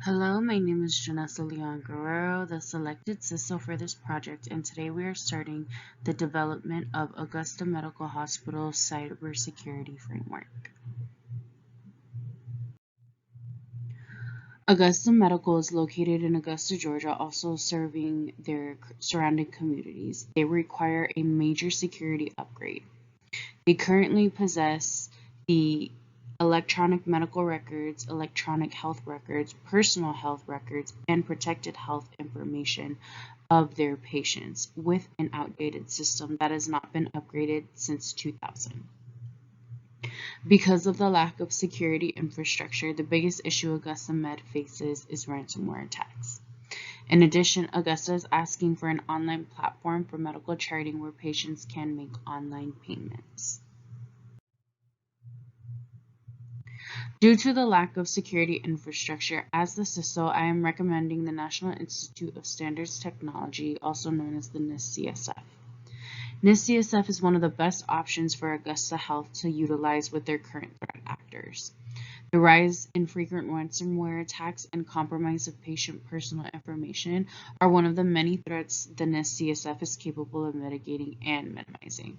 Hello, my name is Janessa Leon Guerrero, the selected CISO for this project, and today we are starting the development of Augusta Medical Hospital's Cybersecurity Framework. Augusta Medical is located in Augusta, Georgia, also serving their surrounding communities. They require a major security upgrade. They currently possess the electronic medical records, electronic health records, personal health records, and protected health information of their patients with an outdated system that has not been upgraded since 2000. Because of the lack of security infrastructure, the biggest issue Augusta Med faces is ransomware attacks. In addition, Augusta is asking for an online platform for medical charting where patients can make online payments. Due to the lack of security infrastructure, as the CISO, I am recommending the National Institute of Standards Technology, also known as the NIST-CSF. NIST-CSF is one of the best options for Augusta Health to utilize with their current threat actors. The rise in frequent ransomware attacks and compromise of patient personal information are one of the many threats the NIST-CSF is capable of mitigating and minimizing.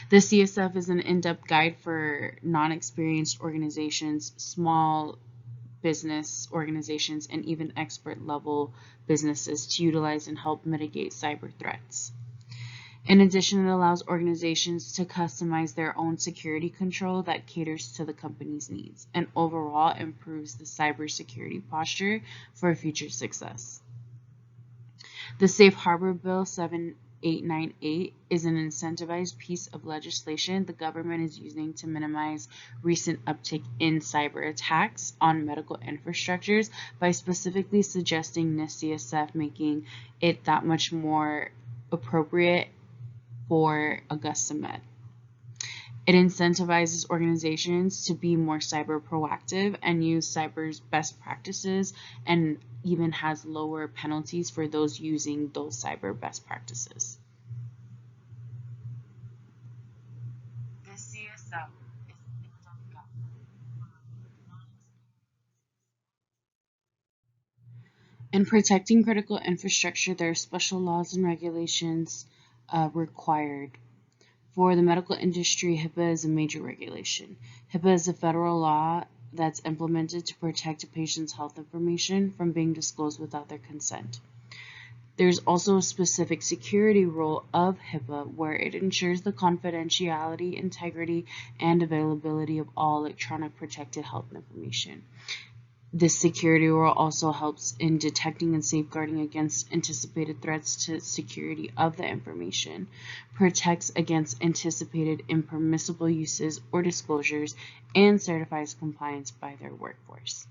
The CSF is an in-depth guide for non-experienced organizations, small business organizations, and even expert-level businesses to utilize and help mitigate cyber threats. In addition, it allows organizations to customize their own security control that caters to the company's needs and overall improves the cybersecurity posture for future success. The Safe Harbor Bill 7898 is an incentivized piece of legislation the government is using to minimize recent uptick in cyber attacks on medical infrastructures by specifically suggesting NIST-CSF, making it that much more appropriate for Augusta Med. It incentivizes organizations to be more cyber proactive and use cyber's best practices, and even has lower penalties for those using those cyber best practices. The CSF is in protecting critical infrastructure, there are special laws and regulations required. For the medical industry, HIPAA is a major regulation. HIPAA is a federal law that's implemented to protect a patient's health information from being disclosed without their consent. There's also a specific security rule of HIPAA where it ensures the confidentiality, integrity, and availability of all electronic protected health information. This security rule also helps in detecting and safeguarding against anticipated threats to security of the information, protects against anticipated impermissible uses or disclosures, and certifies compliance by their workforce.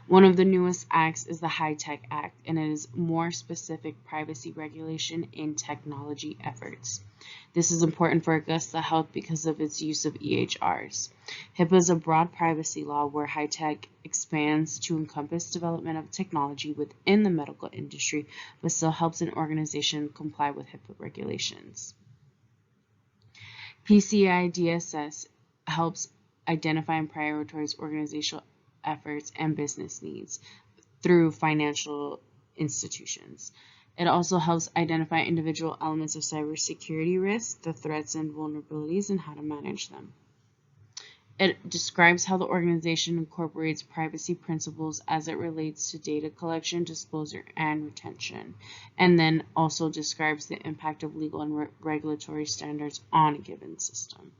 One of the newest acts is the High-Tech Act, and it is more specific privacy regulation in technology efforts. This is important for Augusta Health because of its use of EHRs. HIPAA is a broad privacy law where high-tech expands to encompass development of technology within the medical industry, but still helps an organization comply with HIPAA regulations. PCI DSS helps identify and prioritize organizational efforts and business needs through financial institutions. It also helps identify individual elements of cybersecurity risks, the threats and vulnerabilities, and how to manage them. It describes how the organization incorporates privacy principles as it relates to data collection, disclosure, and retention, and then also describes the impact of legal and regulatory standards on a given system.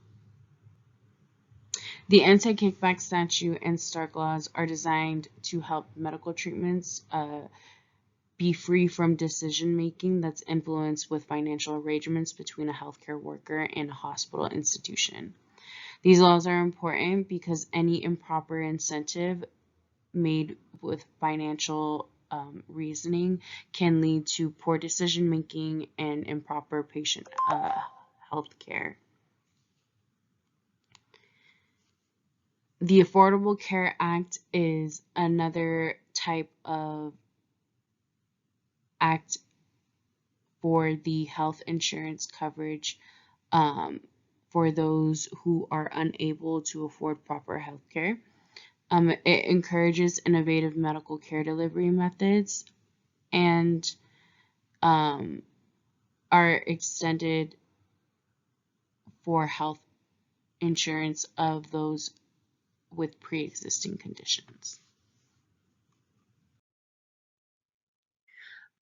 The anti-kickback statute and Stark laws are designed to help medical treatments be free from decision-making that's influenced with financial arrangements between a healthcare worker and a hospital institution. These laws are important because any improper incentive made with financial reasoning can lead to poor decision-making and improper patient health care. The Affordable Care Act is another type of act for the health insurance coverage for those who are unable to afford proper health care. It encourages innovative medical care delivery methods and are extended for health insurance of those with pre-existing conditions.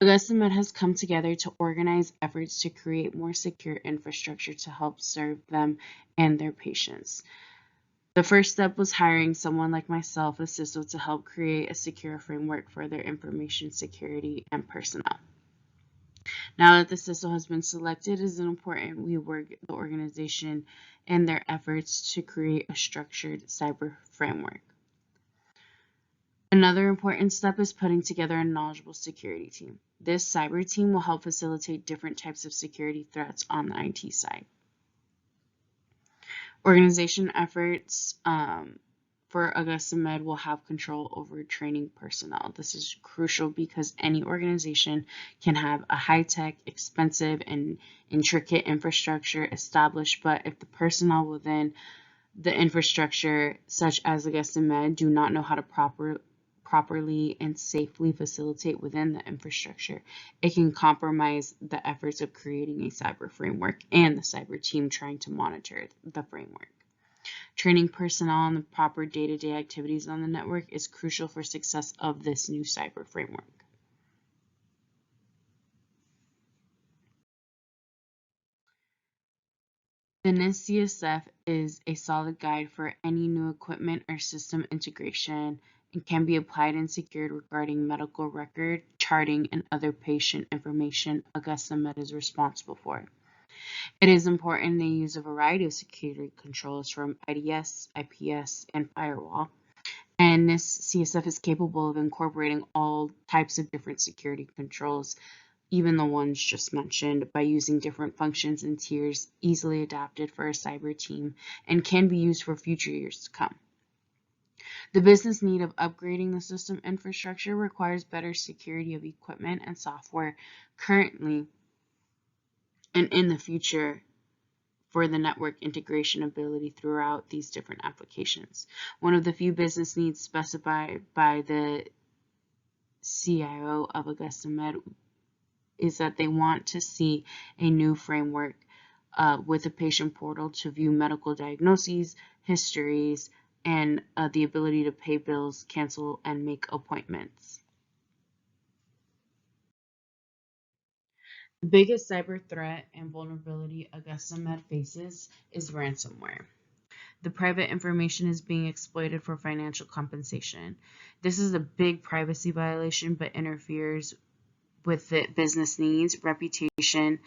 Augusta Med has come together to organize efforts to create more secure infrastructure to help serve them and their patients. The first step was hiring someone like myself, a CISO, to help create a secure framework for their information security and personnel. Now that the CISO has been selected, it is important we work with the organization in their efforts to create a structured cyber framework. Another important step is putting together a knowledgeable security team. This cyber team will help facilitate different types of security threats on the IT side. Organization efforts for Augusta Med will have control over training personnel. This is crucial because any organization can have a high-tech, expensive, and intricate infrastructure established, but if the personnel within the infrastructure, such as Augusta Med, do not know how to properly and safely facilitate within the infrastructure, it can compromise the efforts of creating a cyber framework and the cyber team trying to monitor the framework. Training personnel on the proper day-to-day activities on the network is crucial for success of this new cyber framework. The NIST CSF is a solid guide for any new equipment or system integration and can be applied and secured regarding medical record, charting, and other patient information Augusta Med is responsible for. It is important they use a variety of security controls from IDS, IPS, and firewall. And this CSF is capable of incorporating all types of different security controls, even the ones just mentioned, by using different functions and tiers easily adapted for a cyber team and can be used for future years to come. The business need of upgrading the system infrastructure requires better security of equipment and software currently and in the future for the network integration ability throughout these different applications. One of the few business needs specified by the CIO of Augusta Med is that they want to see a new framework with a patient portal to view medical diagnoses, histories, and the ability to pay bills, cancel, and make appointments. The biggest cyber threat and vulnerability Augusta Med faces is ransomware. The private information is being exploited for financial compensation. This is a big privacy violation, but interferes with the business needs, reputation,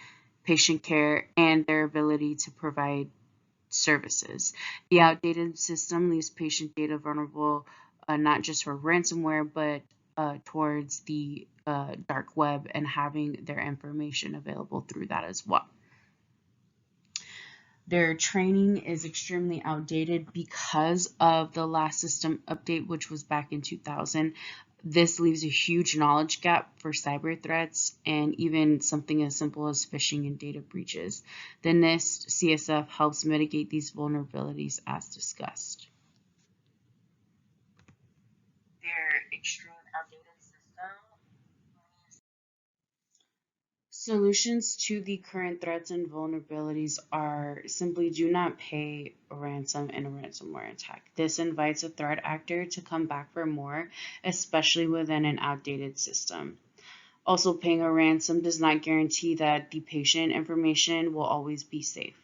patient care, and their ability to provide services. The outdated system leaves patient data vulnerable not just for ransomware, but towards the dark web and having their information available through that as well. Their training is extremely outdated because of the last system update, which was back in 2000. This leaves a huge knowledge gap for cyber threats and even something as simple as phishing and data breaches. The NIST CSF helps mitigate these vulnerabilities as discussed. Their extreme outdated system. Solutions to the current threats and vulnerabilities are simply do not pay a ransom in a ransomware attack. This invites a threat actor to come back for more, especially within an outdated system. Also, paying a ransom does not guarantee that the patient information will always be safe.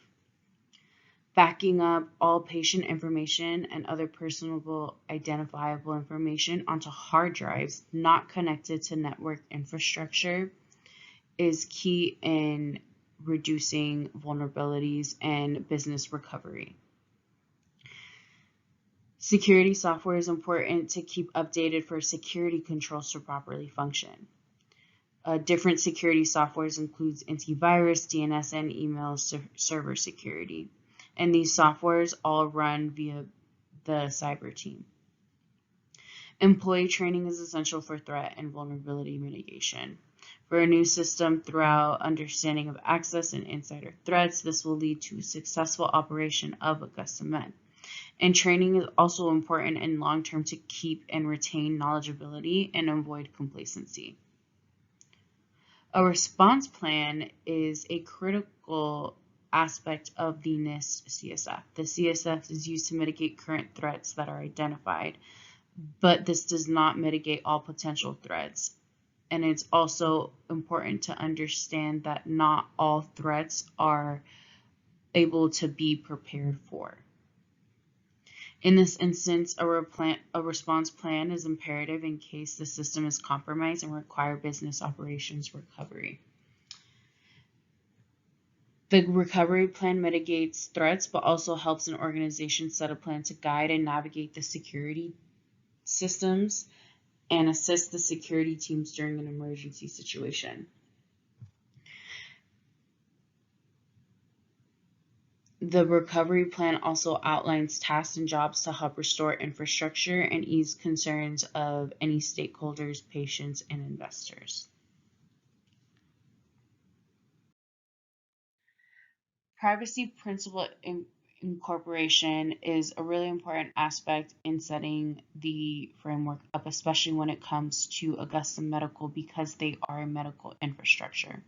Backing up all patient information and other personable identifiable information onto hard drives not connected to network infrastructure is key in reducing vulnerabilities and business recovery. Security software is important to keep updated for security controls to properly function. Different security softwares includes antivirus, DNS, and email server security. And these softwares all run via the cyber team. Employee training is essential for threat and vulnerability mitigation. For a new system, throughout understanding of access and insider threats, this will lead to successful operation of Augusta Med. And training is also important in long term to keep and retain knowledgeability and avoid complacency. A response plan is a critical aspect of the NIST CSF. The CSF is used to mitigate current threats that are identified, but this does not mitigate all potential threats. And it's also important to understand that not all threats are able to be prepared for. In this instance, a response plan is imperative in case the system is compromised and require business operations recovery. The recovery plan mitigates threats, but also helps an organization set a plan to guide and navigate the security systems and assist the security teams during an emergency situation. The recovery plan also outlines tasks and jobs to help restore infrastructure and ease concerns of any stakeholders, patients, and investors. Privacy principle incorporation is a really important aspect in setting the framework up, especially when it comes to Augusta Medical because they are a medical infrastructure.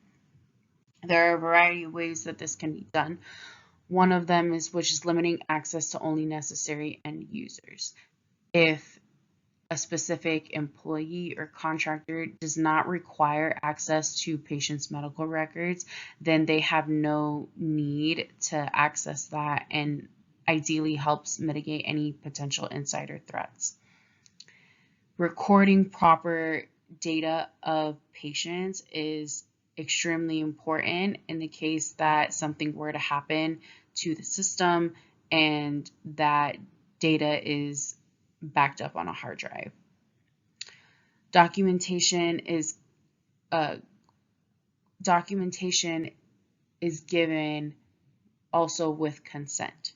There are a variety of ways that this can be done. One of them is limiting access to only necessary end users. If a specific employee or contractor does not require access to patients' medical records, then they have no need to access that and ideally helps mitigate any potential insider threats. Recording proper data of patients is extremely important in the case that something were to happen to the system and that data is backed up on a hard drive. Documentation is given also with consent.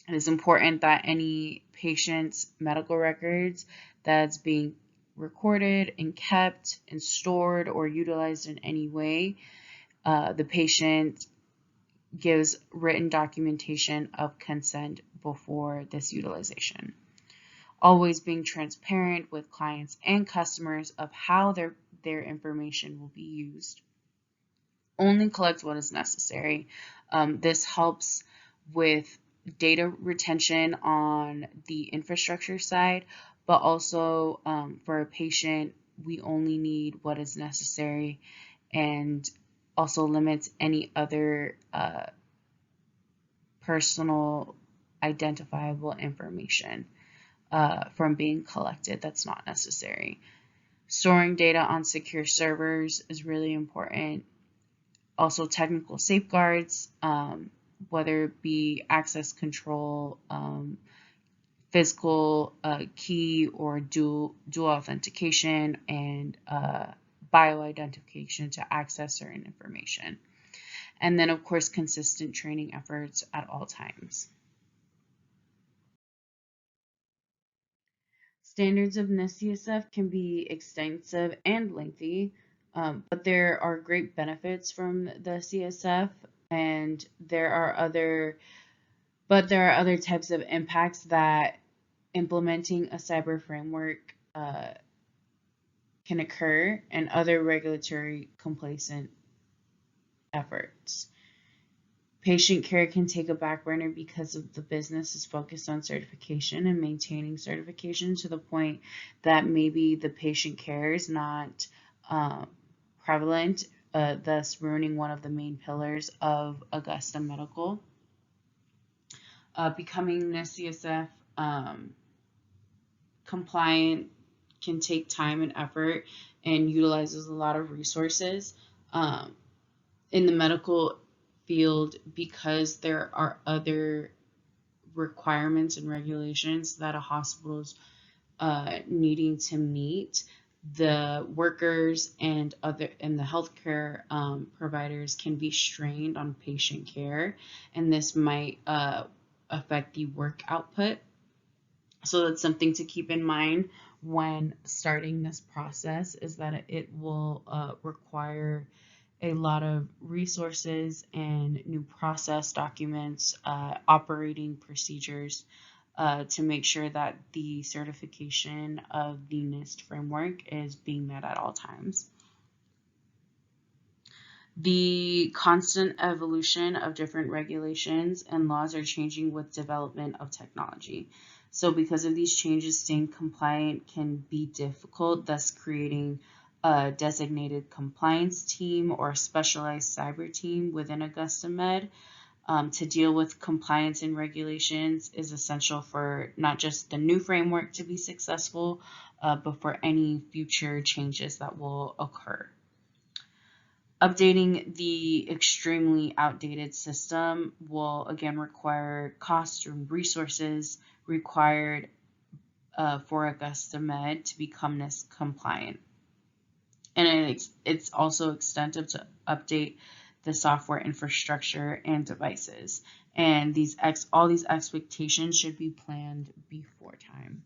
It is important that any patient's medical records that's being recorded and kept and stored or utilized in any way, the patient gives written documentation of consent before this utilization. Always being transparent with clients and customers of how their information will be used. Only collect what is necessary. This helps with data retention on the infrastructure side, but also for a patient, we only need what is necessary and also limits any other personal identifiable information from being collected that's not necessary. Storing data on secure servers is really important. Also technical safeguards, whether it be access control, physical key or dual authentication, and bioidentification to access certain information. And then, of course, consistent training efforts at all times. Standards of NIST CSF can be extensive and lengthy, but there are great benefits from the CSF, and there are other types of impacts that implementing a cyber framework can occur, and other regulatory complacent efforts. Patient care can take a back burner because of the business is focused on certification and maintaining certification to the point that maybe the patient care is not prevalent, thus ruining one of the main pillars of Augusta Medical. Becoming NIST CSF compliant can take time and effort and utilizes a lot of resources. In the medical field, because there are other requirements and regulations that a hospital is needing to meet, the workers and the healthcare providers can be strained on patient care, and this might affect the work output. So that's something to keep in mind when starting this process, is that it will require a lot of resources and new process documents, operating procedures to make sure that the certification of the NIST framework is being met at all times. The constant evolution of different regulations and laws are changing with development of technology. So because of these changes, staying compliant can be difficult, thus creating a designated compliance team or a specialized cyber team within Augusta Med to deal with compliance and regulations is essential for not just the new framework to be successful, but for any future changes that will occur. Updating the extremely outdated system will again require cost and resources required for Augusta Med to become NIST compliant. And it's also extensive to update the software infrastructure and devices. And all these expectations should be planned before time.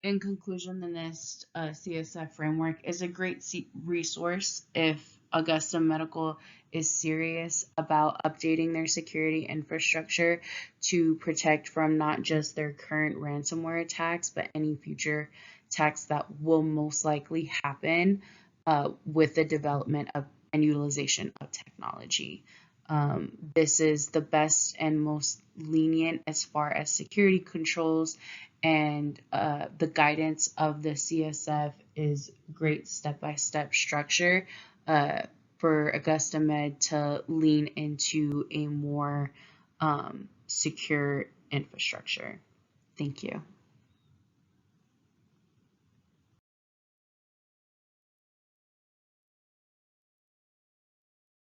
In conclusion, the NIST CSF framework is a great resource if Augusta Medical is serious about updating their security infrastructure to protect from not just their current ransomware attacks, but any future attacks that will most likely happen with the development of and utilization of technology. This is the best and most lenient as far as security controls, and the guidance of the CSF is great step-by-step structure for Augusta Med to lean into a more secure infrastructure. Thank you.